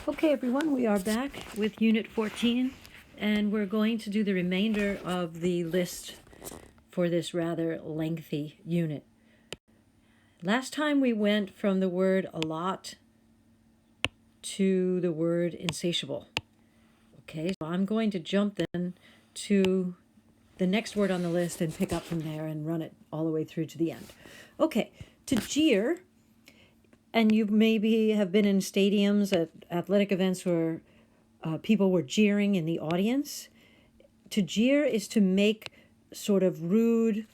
Okay, everyone, we are back with Unit 14, and we're going to do the remainder of the list for this rather lengthy unit. Last time we went from the word a lot to the word insatiable. Okay, so I'm going to jump then to the next word on the list and pick up from there and run it all the way through to the end. Okay, to jeer. And you maybe have been in stadiums at athletic events where people were jeering in the audience. To jeer is to make sort of rude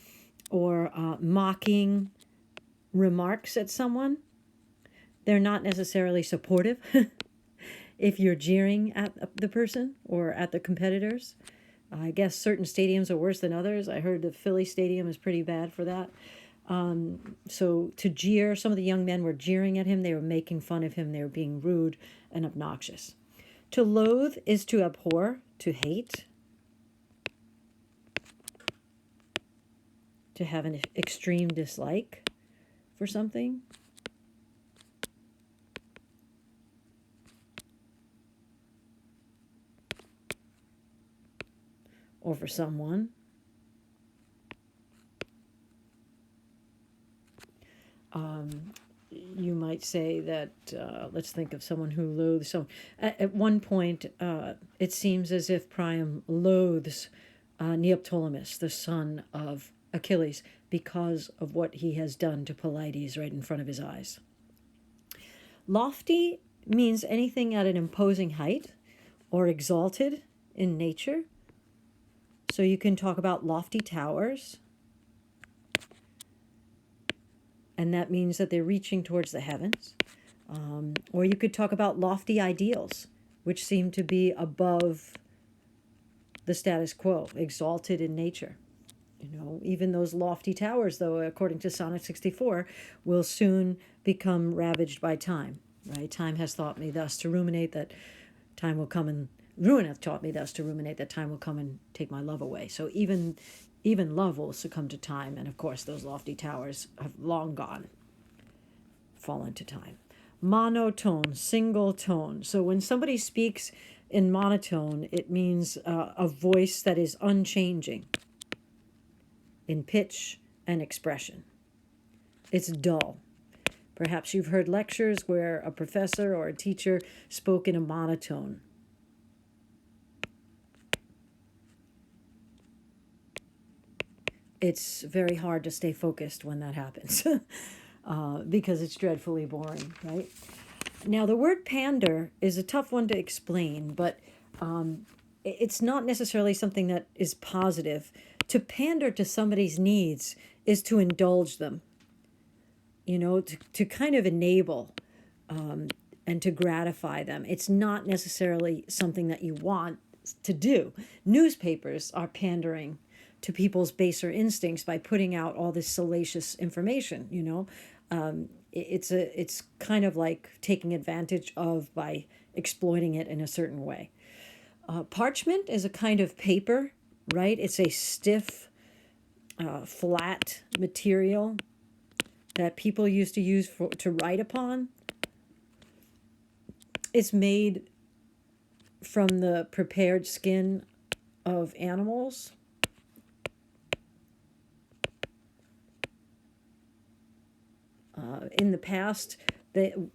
or mocking remarks at someone. They're not necessarily supportive if you're jeering at the person or at the competitors. I guess certain stadiums are worse than others. I heard the Philly Stadium is pretty bad for that. So to jeer, some of the young men were jeering at him. They were making fun of him. They were being rude and obnoxious. To loathe is to abhor, to hate, to have an extreme dislike for something. Or for someone. You might say that, let's think of someone who loathes someone. At one point, it seems as if Priam loathes Neoptolemus, the son of Achilles, because of what he has done to Pelides right in front of his eyes. Lofty means anything at an imposing height or exalted in nature. So you can talk about lofty towers, and that means that they're reaching towards the heavens. Or you could talk about lofty ideals, which seem to be above the status quo, exalted in nature. You know, even those lofty towers, though, according to Sonnet 64, will soon become ravaged by time, right? Time has taught me thus to ruminate that time will come, and ruin hath taught me thus to ruminate that time will come and take my love away. So even love will succumb to time, and of course those lofty towers have long gone, fallen to time. Monotone, single tone. So when somebody speaks in monotone, it means a voice that is unchanging in pitch and expression. It's dull. Perhaps you've heard lectures where a professor or a teacher spoke in a monotone. It's very hard to stay focused when that happens because it's dreadfully boring, right? Now, the word pander is a tough one to explain, but it's not necessarily something that is positive. To pander to somebody's needs is to indulge them, you know, to kind of enable and to gratify them. It's not necessarily something that you want to do. Newspapers are pandering to people's baser instincts by putting out all this salacious information, you know. It's kind of like taking advantage of by exploiting it in a certain way. Parchment is a kind of paper, right? It's a stiff, flat material that people used to use to write upon. It's made from the prepared skin of animals. In the past, the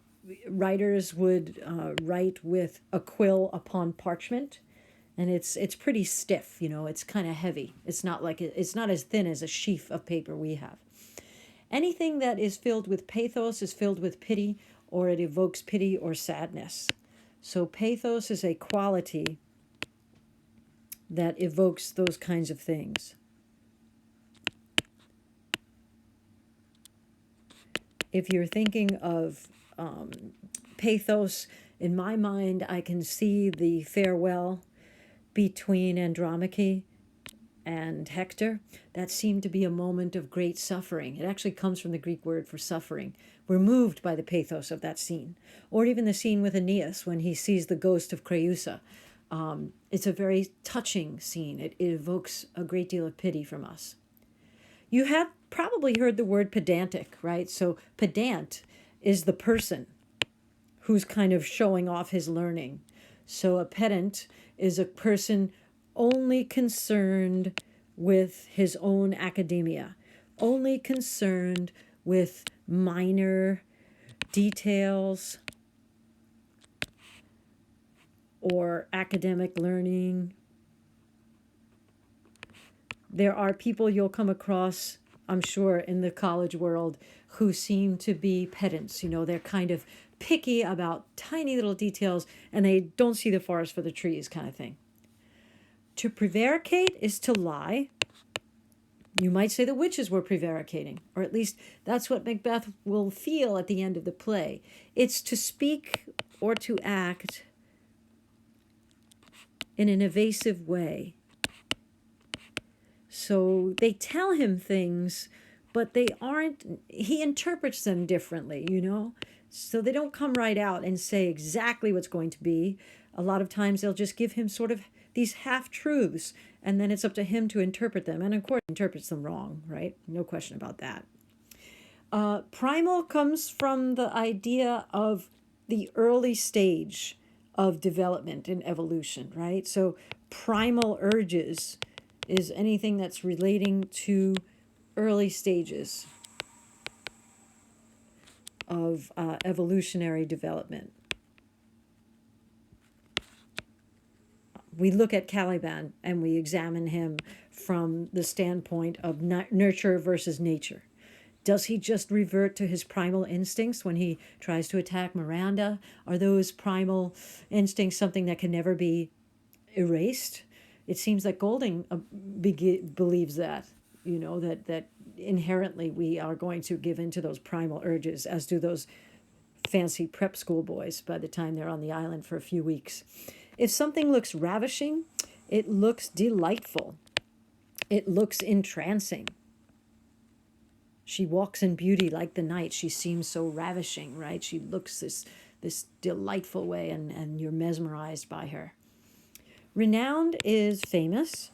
writers would write with a quill upon parchment, and it's pretty stiff. You know, it's kind of heavy. It's not as thin as a sheaf of paper we have. Anything that is filled with pathos is filled with pity, or it evokes pity or sadness. So pathos is a quality that evokes those kinds of things. If you're thinking of pathos, in my mind, I can see the farewell between Andromache and Hector. That seemed to be a moment of great suffering. It actually comes from the Greek word for suffering. We're moved by the pathos of that scene. Or even the scene with Aeneas when he sees the ghost of Creusa. It's a very touching scene. It evokes a great deal of pity from us. You have probably heard the word pedantic, right? So pedant is the person who's kind of showing off his learning. So a pedant is a person only concerned with his own academia, only concerned with minor details or academic learning. There are people you'll come across, I'm sure, in the college world who seem to be pedants. You know, they're kind of picky about tiny little details and they don't see the forest for the trees kind of thing. To prevaricate is to lie. You might say the witches were prevaricating, or at least that's what Macbeth will feel at the end of the play. It's to speak or to act in an evasive way. So they tell him things, but they aren't, he interprets them differently, you know? So they don't come right out and say exactly what's going to be. A lot of times they'll just give him sort of these half-truths, and then it's up to him to interpret them. And of course, he interprets them wrong, right? No question about that. Primal comes from the idea of the early stage of development and evolution, right? So primal urges is anything that's relating to early stages of evolutionary development. We look at Caliban and we examine him from the standpoint of nurture versus nature. Does he just revert to his primal instincts when he tries to attack Miranda? Are those primal instincts something that can never be erased? It seems that Golding believes that, you know, that inherently we are going to give in to those primal urges, as do those fancy prep school boys by the time they're on the island for a few weeks. If something looks ravishing, it looks delightful. It looks entrancing. She walks in beauty like the night. She seems so ravishing, right? She looks this delightful way, and you're mesmerized by her. Renowned is famous,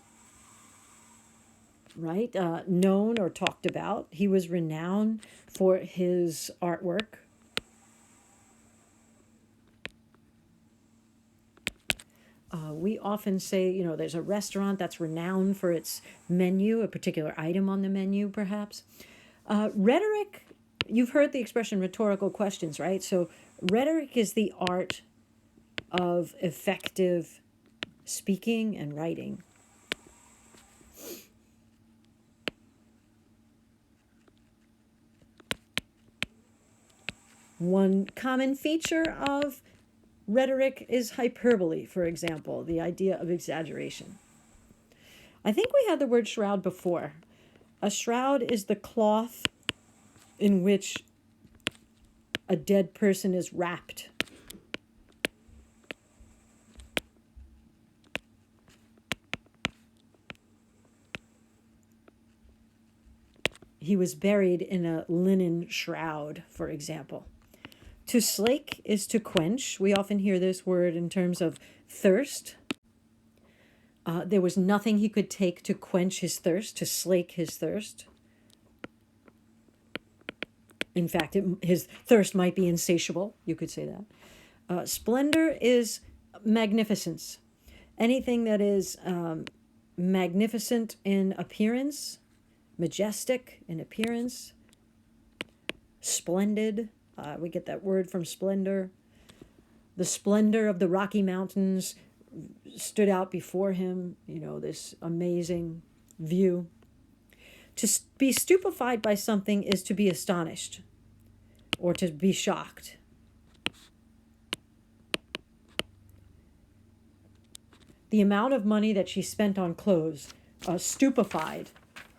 right? Known or talked about. He was renowned for his artwork. We often say, you know, there's a restaurant that's renowned for its menu, a particular item on the menu, perhaps. Rhetoric, you've heard the expression rhetorical questions, right? So rhetoric is the art of effective speaking and writing. One common feature of rhetoric is hyperbole, for example, the idea of exaggeration. I think we had the word shroud before. A shroud is the cloth in which a dead person is wrapped. He was buried in a linen shroud, for example. To slake is to quench. We often hear this word in terms of thirst. There was nothing he could take to quench his thirst, to slake his thirst. In fact, his thirst might be insatiable. You could say that. Splendor is magnificence. Anything that is magnificent in appearance, majestic in appearance, splendid. We get that word from splendor. The splendor of the Rocky Mountains stood out before him, you know, this amazing view. To be stupefied by something is to be astonished or to be shocked. The amount of money that she spent on clothes stupefied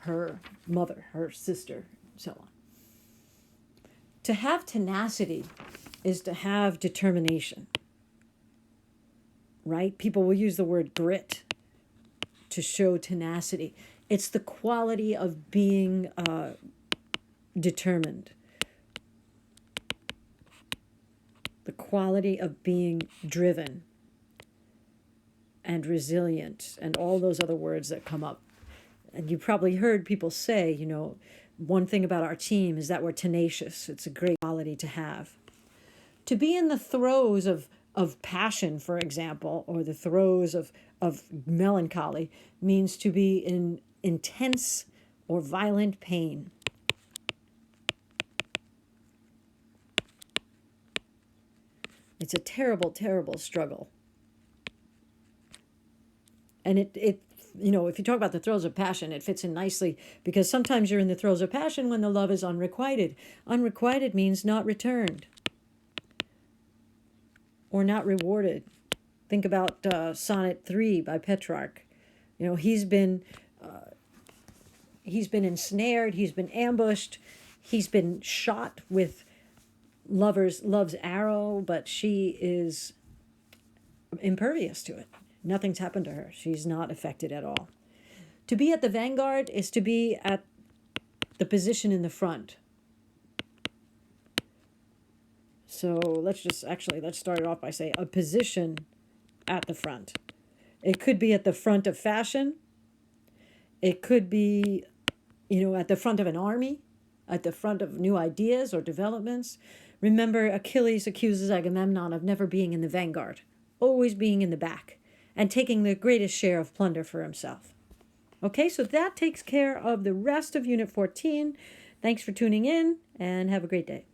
her mother, her sister, and so on. To have tenacity is to have determination, right? People will use the word grit to show tenacity. It's the quality of being determined, the quality of being driven and resilient, and all those other words that come up. And you probably heard people say, you know, one thing about our team is that we're tenacious. It's a great quality to have. To be in the throes of passion, for example, or the throes of melancholy, means to be in intense or violent pain. It's a terrible, terrible struggle. And it if you talk about the throes of passion, it fits in nicely because sometimes you're in the throes of passion when the love is unrequited. Unrequited means not returned or not rewarded. Think about Sonnet 3 by Petrarch. He's been ensnared, he's been ambushed, he's been shot with love's arrow, but she is impervious to it. Nothing's happened to her. She's not affected at all. To be at the vanguard is to be at the position in the front. So let's start it off by saying a position at the front. It could be at the front of fashion. It could be, at the front of an army, at the front of new ideas or developments. Remember, Achilles accuses Agamemnon of never being in the vanguard, always being in the back, and taking the greatest share of plunder for himself. Okay, so that takes care of the rest of Unit 14. Thanks for tuning in, and have a great day.